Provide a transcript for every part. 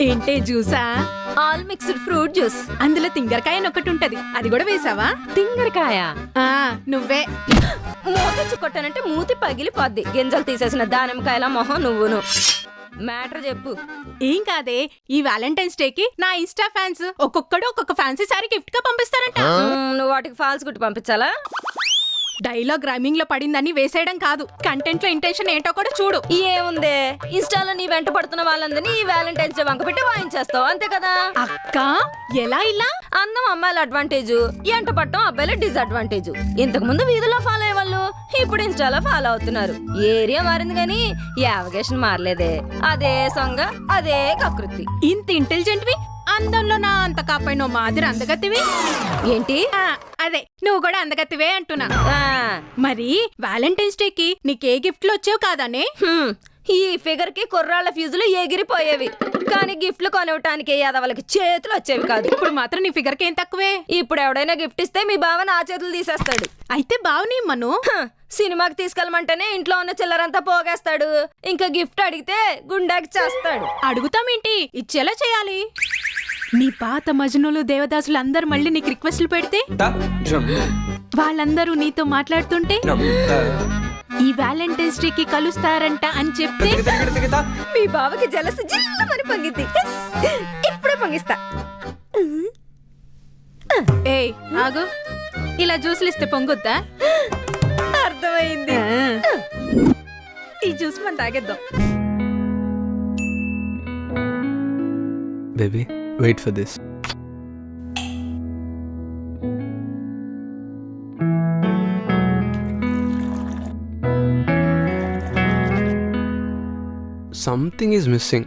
ఏంటే జ్యూసా? All mixed fruit juice. అందులో తింగరకాయ అని ఒకటి ఉంటది, అది కూడా వేసావా? తింగరకాయ? నువ్వే. మూతి కొట్టానంటే మూతి పగిలిపోద్ది. గింజలు తీసేసిన దానిమ్మకాయల మొహం నువ్వును. మ్యాటర్ చెప్పు. ఏం కాదే, ఈ వ్యాలంటైన్స్ డే కి నా ఇన్స్టా ఫ్యాన్స్ ఒక్కొక్కడు ఒక్కొక్క ఫ్యాన్సీ సారీ గిఫ్ట్ గా పంపిస్తారంట. నువ్వు వాటికి ఫాల్స్ గుట్టి పంపించాలా? డైలాగ్ రైమింగ్ లో పడిందని వేసేయడం కాదు, కంటెంట్ లో ఇంటెన్షన్ ఏంటో కూడా చూడు. ఏముందే, ఇన్స్టాలో నీ వెంట పడుతున్న వాళ్ళందరినీ ఈ వ్యాలంటైన్స్ డే వంక పెట్టి వాయించేస్తావు, అంతే కదా? అక్క ఎలా ఇలా? అందం అమ్మాయిల అడ్వాంటేజ్, ఎంట పట్టం అబ్బాయిల డిసడ్వాంటేజ్. ఇంతకు ముందు వీధిలో ఫాలో అయ్యేవాళ్ళు ఇప్పుడు ఇన్స్టాలో ఫాలో అవుతున్నారు. ఏరియా మారింది గానీ యావగేషన్ మారలేదే. అదే సొంగ, అదే కకృతి. ఇంత ఇంటెలిజెంట్ వి, అందంలో నా అంత కాపాయి నువ్వు మాదిరి అందగత్తివి ఏంటి? అదే నువ్వు కూడా అందగత్తివే అంటున్నా. ఆ, మరి వ్యాలంటైన్స్ డే కి నీకే గిఫ్ట్లు వచ్చేవి కాదనే? ఈ ఫిగర్ కి కుర్రాళ్ళ ఫ్యూజులు ఎగిరిపోయేవి, కానీ గిఫ్ట్లు కొనివ్వటానికి యాదవలకి చేతులు వచ్చేవి కాదు. ఇప్పుడు మాత్రం నీ ఫిగర్ కి ఏం తక్కువే? ఇప్పుడు ఎవడైనా గిఫ్ట్ ఇస్తే మీ బావ నా చేతులు తీసేస్తాడు. అయితే బావని మను సినిమాకి తీసుకెళ్ళమంటేనే ఇంట్లో ఉన్న చిల్లరంతా పోగేస్తాడు. ఇంకా గిఫ్ట్ అడిగితే గుండాకి చేస్తాడు. అడుగుతామేంటి, ఇచ్చేలా చేయాలి. నీ పాత మజనులు దేవదాసులు అందరూ మళ్ళీ నీకు రిక్వెస్ట్లు పెడితే వాళ్ళందరూ నీతో మాట్లాడుతుంటే ఈ వ్యాలంటైన్స్ డే కి కలుస్తారంట అని చెప్తే మీ బావకి జలసి జిల్లమని పొంగిద్ది. ఇప్పుడే పొంగిస్తా. ఏయ్ ఆగు, ఇలా జ్యూసులు ఇస్తే పొంగొద్దా? అర్థమైంది. ఈ జ్యూస్ మనం తాగేద్దాం. Baby, wait for this. Something is missing.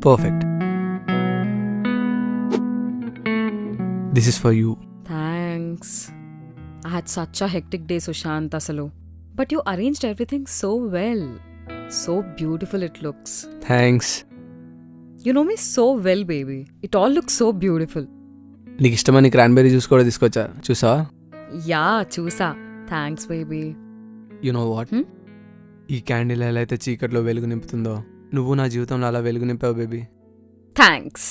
Perfect. This is for you. Thanks. I had such a hectic day, Sushant, asalu. But you arranged everything so well. So beautiful it looks. Thanks. You know me so well, baby. It all looks so beautiful. నీకు ఇష్టమని cranberry juice కూడా తీసుకొచ్చా, చూసావా? Yeah, చూసా. Thanks, baby. You know what? ఈ candle ఎలా అయితే చీకట్లో వెలుగు నింపుతుందో, నువ్వు నా జీవితంలో అలా వెలుగు నింపావు బేబీ. Thanks.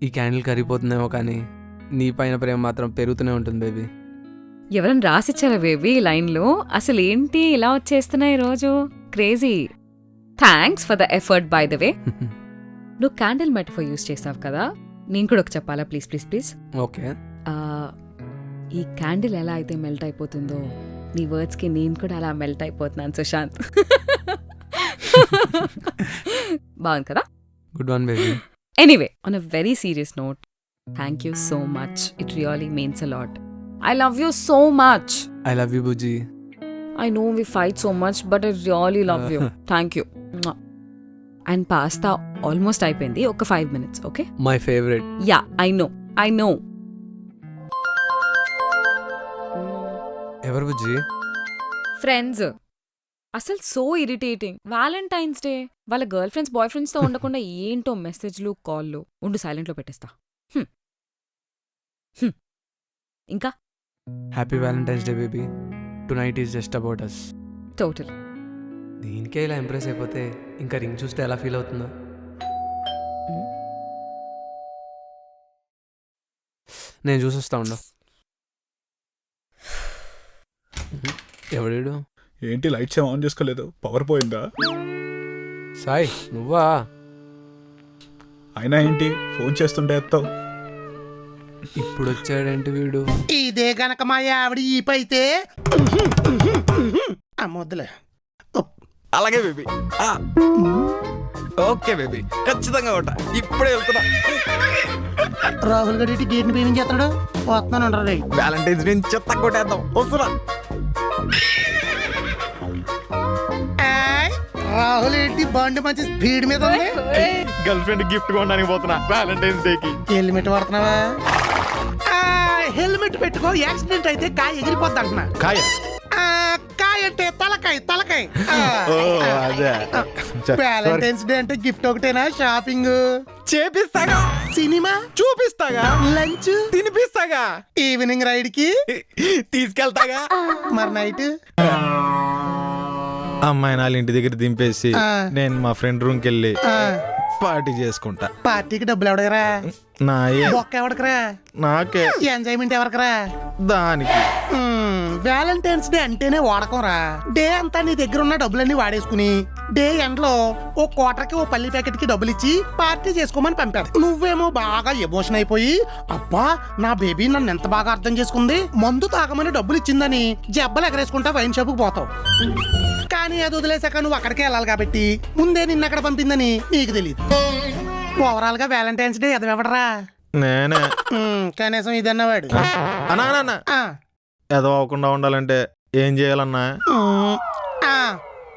ఈ క్యాండిల్ కరిగిపోతుందేమో కానీ నీ పైన ప్రేమ మాత్రం పెరుగుతూనే ఉంటుంది బేబీ. ఎవరైనా రాసిచ్చారా బేబీ ఈ లైన్లో? అసలు ఏంటి ఇలా వచ్చేస్తున్నాయి రోజు? Crazy. Thanks for the effort by the way. నువ్వు క్యాండిల్ మెటఫర్ యూజ్ చేసావు కదా, నేను కూడా ఒక చెప్పాలా? Please please please. ఓకే. ఈ క్యాండిల్ ఎలా అయితే మెల్ట్ అయిపోతుందో నీ వర్డ్స్కి నేను కూడా అలా మెల్ట్ అయిపోతున్నాను సుశాంత్. బాగుంది కదా? Good one baby. Anyway, on a very serious note, thank you so much. It really means a lot. I love you so much. I love you, Buji. I know we fight so much, but I really love you. Thank you. And pasta almost అయిపోయింది. ఒక 5 minutes, okay? My favorite. Yeah, I know. ఎవరు బుజ్జి? Friends. అసలు so irritating. Valentine's day వాళ్ళ girl friends boy ఫ్రెండ్స్తో ఉండకుండా ఏంటో మెసేజ్లు కాల్లు. ఉండు సైలెంట్లో పెట్టేస్తా. ఇంకా happy valentine's day baby. Tonight is just about us. Total. దీనికే ఇలా ఇంప్రెస్ అయిపోతే ఇంకా రింగ్ చూస్తే ఎలా ఫీల్ అవుతుందో. నేను చూసొస్తా ఉండు. ఎవడు? ఏంటి లైట్స్ ఏం ఆన్ చేసుకోలేదు? పవర్ పోయిందా? సాయి నువ్వా? అయినా ఏంటి ఫోన్ చేస్తుంటే ఎత్తావు? ఇప్పుడు వచ్చాడేంటి వీడు? ఇదే గనక మా ఆవిడ ఈపైతే అమ్మొద్దులే. అలాగే బేబీ. ఓకే బేబీ, ఖచ్చితంగా ఉంటా. ఇప్పుడే వెళ్తున్నా. రాహుల్ గడి గేట్ని పేమెంట్ చేస్తాడు. వస్తున్నాను రే. వ్యాలంటైన్స్ డే చెత్త కొట్టేద్దాం. వస్తున్నా. రాహుల్ ఏంటి బండి మంచి స్పీడ్ మీద ఉంది. గర్ల్ ఫ్రెండ్ గిఫ్ట్ కొనడానికి పోతున్నా వ్యాలంటైన్స్ డే కి. హెల్మెట్ వాడుతున్నావా? హెల్మెట్ పెట్టుకో, యాక్సిడెంట్ అయితే కాయ ఎగిరిపోద్ది అంటున్నా. కాయ? కాయ అంటే తలకాయ. అదే. వ్యాలంటైన్స్ డే అంటే గిఫ్ట్ ఒకటేనా? షాపింగ్ చేపిస్తాగా, సినిమా చూపిస్తాగా, లంచ్ తినిపిస్తాగా, ఈవినింగ్ రైడ్ కి తీసుకెళ్తాగా. మరి నైట్ అమ్మాయిని వాళ్ళ ఇంటి దగ్గర దింపేసి ఆ. నేను మా ఫ్రెండ్ రూమ్కి వెళ్ళి ఆ, పార్టీ చేసుకుంటా. పార్టీకి డబ్బులు ఎవడకరా? నాయే బొక్క ఎవడకరా? నాకే ఎంజాయ్మెంట్ ఎవరికరా? దానికి వ్యాలంటైన్స్ డే అంటేనే వాడకంరా. డే అంతా నీ దగ్గర ఉన్న డబ్బులన్నీ వాడేసుకుని డే ఎండ్ లో ఓ క్వార్టర్కి ఓ పల్లి ప్యాకెట్ కి డబ్బులు ఇచ్చి పార్టీ చేసుకోమని పంపాడు. నువ్వేమో బాగా ఎమోషన్ అయిపోయి అబ్బా నా బేబీ నన్ను ఎంత బాగా అర్థం చేసుకుంది, మందు తాగమని డబ్బులు ఇచ్చిందని జబ్బలు ఎగరేసుకుంటా వైన్ షాప్ కు పోతావు. కానీ అది వదిలేసాక నువ్వు అక్కడికే వెళ్ళాలి కాబట్టి ముందే నిన్న అక్కడ పంపిందని నీకు తెలియదు. ఓవరాల్ గా వ్యాలంటైన్స్ డే ఎదవెవడరా? నేనే. కనీసం ఇదన్నవాడు. అన్నా ఆ, ఏదో అవ్వకుండా ఉండాలంటే ఏం చేయాలన్నా? ఆ,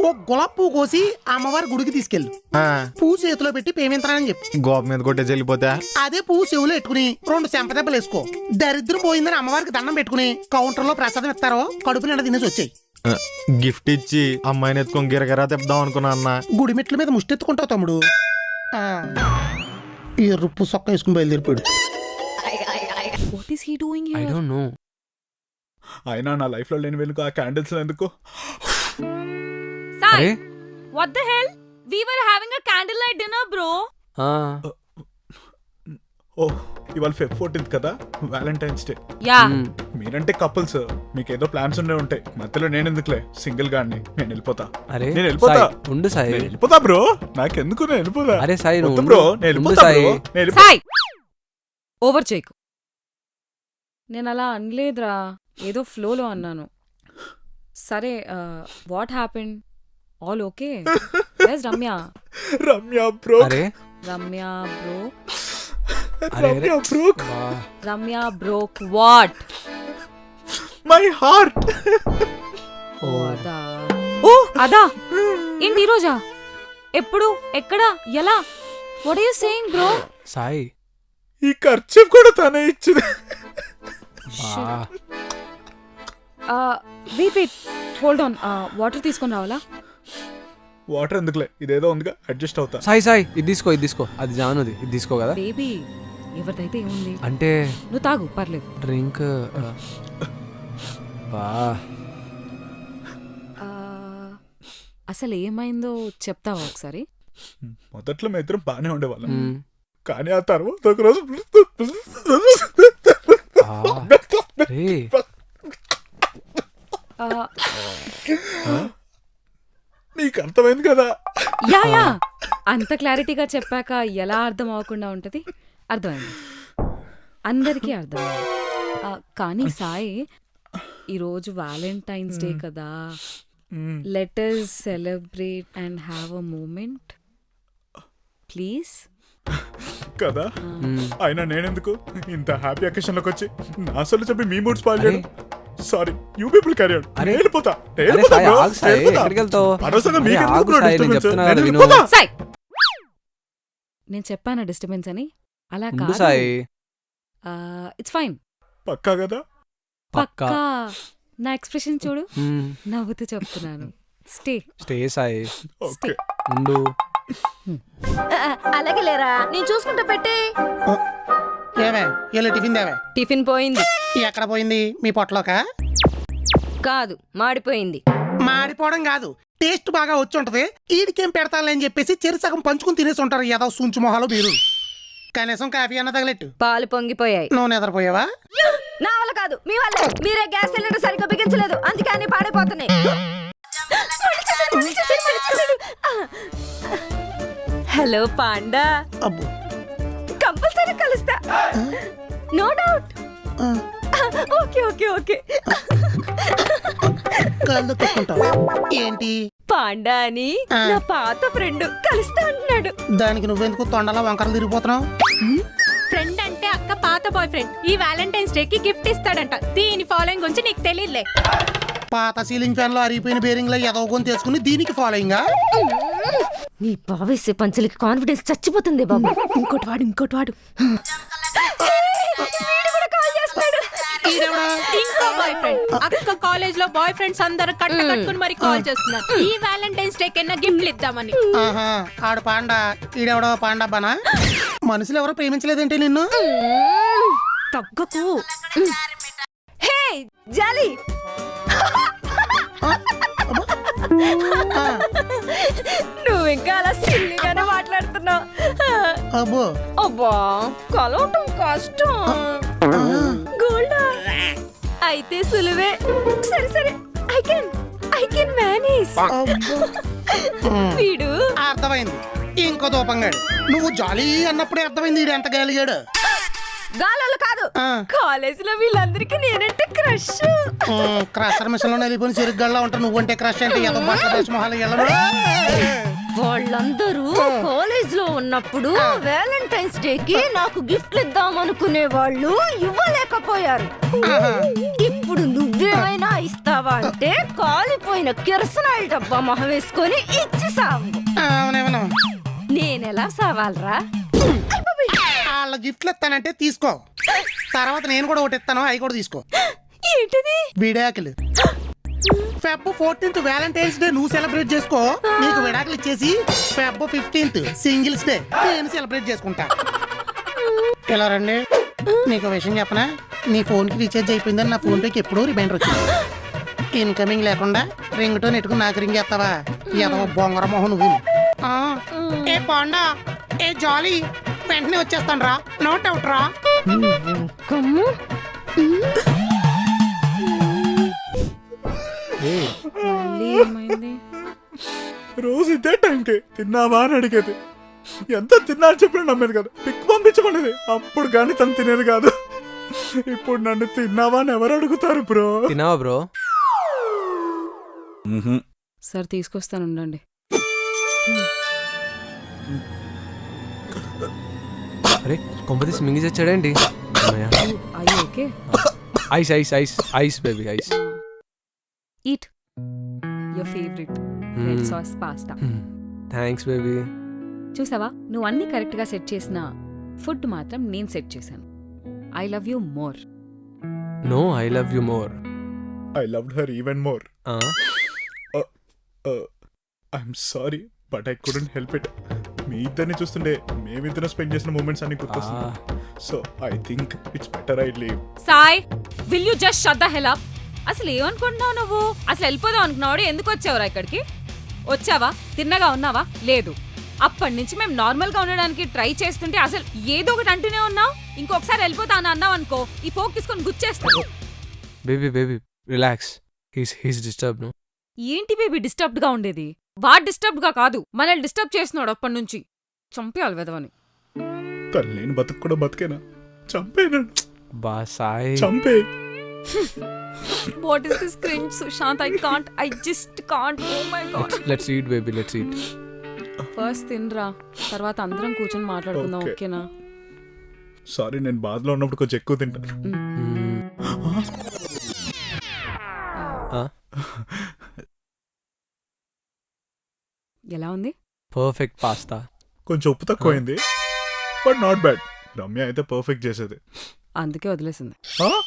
ఓ గులాబ్ పువ్వు కోసి అమ్మవారి గుడికి తీసుకెళ్ళు. ఆ, పువ్వు చేతిలో పెట్టి పేమెంతరానని చెప్పు. గోప మీద కొట్టే చెల్లిపోతే అదే పువ్వు చెవులో పెట్టుకుని 2 చెంపదెబ్బలు వేసుకో. దరిద్రం పోయిందని అమ్మవారికి దండం పెట్టుకుని కౌంటర్ లో ప్రసాదం ఇస్తారో కడుపు నిండా తినేసి వచ్చాయి. గిఫ్ట్ ఇచ్చి అమ్మాయిని ఎత్తుకొని గిరగిరా తిప్పుదాం అనుకున్నా అన్న. గుడి మెట్ల మీద ముష్టెత్తుకుంటావు తమ్ముడు. ఆ, ఈ రుప్పు సొక్క వేసుకుని బయలుదేరిపోయాడు. What is he doing I here? Don't know. అయినా నా లైఫ్ లో లేని వెనుక ఆ క్యాండిల్స్ ఎందుకు? అరే what the hell? We were having a candle light dinner bro. ఆ, ఓ ఇవాళ Feb 14th కదా, వ్యాలంటైన్స్ డే. యా, మీరంటే కపుల్స్, మీకేదో ప్లాన్స్ ఉండే ఉంటాయి. మధ్యలో నేను ఎందుకులే, సింగిల్ గాడిని. నేను వెళ్ళిపోతా. అరే నేను వెళ్ళిపోతా. సాయి, ఉండు సాయి. నేను వెళ్ళిపోతా బ్రో. నాకెందుకు, నేను వెళ్ళిపోతా. అరే సాయి, నువ్వు వద్దు ఉండు. బ్రో, నేను ఉండు వెళ్ళిపోతా సాయి. బ్రో. నేను వెళ్ళిపోతా. సాయ్ ఓవర్ చేయకు. నేను అలా అనలేదురా, ఏదో ఫ్లోలో అన్నాను. సరే, what happened? All okay? Yes Ramya. Ramya bro. అరే రమ్య బ్రో. అరే, రమ్య బ్రో. బా. Ramya broke what? My heart. ఓ, అదా? ఓ అదా ఏంటి ఈరోజా? ఎప్పుడు? ఎక్కడ? ఎలా? What are you saying bro? Sai ఈ ఖర్చు కూడా తనే ఇచ్చింది. బా. Wait hold on. వాటర్ తీసుకొని రావాలా? వాటర్ ఎందుకులే, ఇదేదో ఉందిగా, అడ్జస్ట్ అవుతా. సాయి సాయి, ఇది తీసుకో. అది జానుది, ఇది తీసుకో కదా. బేబీ ఎవరిదైతే ఏముంది, అంటే నువ్వు తాగు పర్లేదు. డ్రింక్. బా. అసలు ఏమైందో చెప్తావా ఒకసారి? మొదట్లో మేము ఇద్దరం బాగానే ఉండేవాళ్ళం, మ్, కానీ ఆ తర్వాత ఒకరోజు ఆ, రే. నీకు అర్థమైంది కదా. యా అంత క్లారిటీగా చెప్పాక ఎలా అర్థం అవ్వకుండా ఉంటది? అర్థమైంది, అందరికీ అర్థమైంది. కానీ సాయి, ఈరోజు వ్యాలంటైన్స్ డే కదా, let us celebrate and have a moment please. కదా, మ్, అయినా నేనెందుకు ఇంత హ్యాపీ అకేషన్ లోకి వచ్చి నా సొల్లు చెప్పి మీ మూడ్ స్పాయిల్ చేయడం? Sorry, you people carry on. అరే. నేను వెళ్ళిపోతా. అరే సాయి, ఆగు సాయి, ఎక్కడికి వెళ్తావు? అనవసరంగా అరే, మీకు ఎందుకు ఆగు బ్రో సాయి, నేను disturbance? చెప్తున్నా నేను కదా, విను. వెళ్ళిపోతా. సాయి, నేను చెప్పాను డిస్టర్బెన్స్ అని. అలా ఉండు కాదు. సాయి. It's fine. పక్కా కదా? పక్కా. పక్కా. నా ఎక్స్ప్రెషన్ చూడు, మ్, నవ్వుతూ చెప్తున్నాను. స్టే. స్టే సాయి. ఓకే. ఉండు. అలాగే లేరా, నేను చూసుకుంటా పెట్టి. ఏమే ఇలా టిఫిన్ దేవే? టిఫిన్ పోయింది. ఎక్కడ పోయింది? మీ పొట్టలోక? కాదు, మాడిపోయింది. మాడిపోవడం కాదు, టేస్ట్ బాగా వచ్చి ఉంటది. ఈడికేం పెడతాలని చెప్పేసి చెరు సగం పంచుకుని తినేసి ఉంటారు ఏదో సూంచు మొహాలు మీరు. కనీసం కాఫీ అన్న తగలెట్టు. పాలు పొంగిపోయాయి. నువ్వు నిద్రపోయావా? నా వల్ల కాదు, మీ వల్లే. మీరే గ్యాస్ సిలిండర్ సరిగ్గా బిగించలేదు, అందుకే అన్ని పాడైపోతున్నాయి. హలో పాండా, అబ్బో. కంపల్సరీ కలుస్తా. No doubt. ఆ, ఓకే ఓకే ఓకే. కళ్ళు తొక్కుంటావు ఏంటి? పాండా అని ఆ. నా పాత ఫ్రెండ్ కలుస్తా అంటున్నాడు. దానికి నువ్వెందుకు తొండలా వంకరలు తిరిగిపోతున్నావు? ఫ్రెండ్ అంటే అక్క పాత బాయ్ ఫ్రెండ్ ఈ వ్యాలంటైన్స్ డే కి గిఫ్ట్ ఇస్తాడంట. దీని ఫాలోయింగ్ గురించి నీకు తెలియదులే. పాత సీలింగ్ ఫ్యాన్ లో అరిగిపోయిన బేరింగ్ లో ఎదవకొని తెచ్చుకుని దీనికి ఫాలోయింగ్. నీ బావేసే పంచులకి కాన్ఫిడెన్స్ చచ్చిపోతుంది బాబు. ఇంకోటి వాడు ఇంకో బాయ్ ఫ్రెండ్. అక్క కాలేజ్ లో బాయ్ ఫ్రెండ్స్ అందరూ కట్టుకుని మరి కాల్ చేస్తున్నారు ఈ వ్యాలంటైన్స్ డే కన్నా గిఫ్ట్లు ఇద్దామని. ఆహా, ఆడు పాండా, ఈడెవడో పాండా బానా? మనుషులు ఎవరో ప్రేమించలేదంటే నిన్ను? తగ్గకు. హే జాలి, ఇంకా అలా సిల్లిగానే మాట్లాడుతున్నావు. అబ్బో అబ్బా కలవటం కష్టం. గోల్డా అయితే సులువే. సరే సరే ఐ కెన్ మేనేజ్. అబ్బో. వీడు అర్థమైంది. ఇంకో దూపంగాడు. నువ్వు జాలీ అన్నప్పుడే అర్థమైంది వీడు ఎంత గాలిగాడు. గాలలో కాదు, ఆ. కాలేజ్ లో వీళ్ళందరికీ నేనంటే క్రష్. క్రషర్ మిషన్ లో వెళ్ళిపోయిన చెరుగ్గాళ్ళ ఉంటావు. నువ్వంటే క్రష్ అంటే ఏదో బట్టల మొహాలు వెళ్ళను. వాళ్ళందరూ కాలేజ్ లో ఉన్నప్పుడు వ్యాలంటైన్స్ డే కి నాకు గిఫ్ట్లు ఇద్దాం అనుకునే వాళ్ళు ఇవ్వలేకపోయారు. ఇప్పుడు నువ్వేమైనా ఇస్తావా అంటే కాలిపోయిన కిరసనాయిల్ డబ్బా మొహం వేసుకొని ఇచ్చి సావు. అవునేమను నేనెలా సావాలరా? వాళ్ళ గిఫ్ట్లు ఇస్తానంటే తీసుకో. తర్వాత నేను కూడా ఒకటి ఇస్తాను, అవి కూడా తీసుకో. ఏంటిది? విడాకులు. ఫెబ్ 14th వ్యాలంటైన్స్ డే నువ్వు సెలబ్రేట్ చేసుకో. నీకు విడాకులు ఇచ్చేసి ఫెబ్ 15th సింగిల్స్ డే నేను సెలబ్రేట్ చేసుకుంటా. ఇలా రండి. నీకు విషయం చెప్పనా? నీ ఫోన్ కి రీఛార్జ్ అయిపోయిందని నా ఫోన్ పేకి ఎప్పుడూ రిమైండర్ వచ్చింది. ఇన్కమింగ్ లేకుండా రింగ్ టోన్ ఎట్టుకుని నాకు రింగ్ చేస్తావా? ఏదో బొంగర మొహం నువ్వు. ఏ పాండా, ఏ జాలీ, వెంటనే వచ్చేస్తాను రా. నో డౌట్ రా. రోజు ఇదే టైంకి తిన్నావా అని అడిగేది. ఎంత తిన్నా అని చెప్పినా నమ్మేది కాదు. పిక్ పంపించమనేది. అప్పుడు కానీ తను తినేది కాదు. ఇప్పుడు నన్ను తిన్నావా అని ఎవరు అడుగుతారు బ్రో? తినావా బ్రో? సార్ తీసుకొస్తాను ఉండండి. అరే కొంపతీసి మింగి చచ్చాడేంటి? అయ్యి okay. Ice ice ice ice baby ice. Eat your favourite red sauce pasta. Thanks baby. చూసావా, నువ్వు అన్ని కరెక్ట్ గా సెట్ చేసిన ఫుడ్ మాత్రం నేను సెట్ చేశాను. I love you more. No I love you more. I loved her even more. I'm sorry but I couldn't help it. మీ ఇద్దరిని చూస్తుంటే మేమిద్దరం స్పెండ్ చేసిన మూమెంట్స్ అన్ని గుర్తొస్తున్నాయి. So I think it's better I leave. Sai, will you just shut the hell up? అసలు ఏమనుకుంటున్నావు నువ్వు? అసలు వెళ్ళిపోదాం అనుకున్నావు. ఎందుకు వచ్చావురా ఇక్కడికి? వచ్చావా? తిన్నగా ఉన్నావా? లేదు. అప్పటి నుంచి మేము నార్మల్ గా ఉండడానికి ట్రై చేస్తుంటే అసలు ఏదో ఒకటి అంటూనే ఉన్నావు. ఇంకొకసారి వెళ్ళిపోతాను అన్నావు అనుకో, ఈ ఫోక్ తీసుకొని గుచ్చేస్తాను. Baby baby relax. He's disturb. No ఏంటి బేబీ డిస్టర్బ్డ్ గా ఉండేది? వాడు డిస్టర్బ్డ్ గా కాదు, మనల్ని డిస్టర్బ్ చేస్తున్నాడు అప్పటి నుంచి. చంపేయాలి వెదవని. తను లేని బతుకు కూడా బతికేనా? చంపేనా? బా సాయ్. చంపే. What is this cringe, Sushant? I just can't. Oh my god. Let's eat baby, let's eat. First తినరా, తర్వాత అందరం కూర్చొని మాట్లాడుకుందాం. Okay. ఓకేనా? సారీ, నేను బాధలో ఉన్నప్పుడు కొంచెం ఎక్కువ తింటాను. ఎలా ఉంది? Perfect pasta. కొంచెం ఉప్పు తక్కువైంది బట్ నాట్ బ్యాడ్. రమ్య అయితే పర్ఫెక్ట్ చేసేది. అందుకే వదిలేసింది. Huh?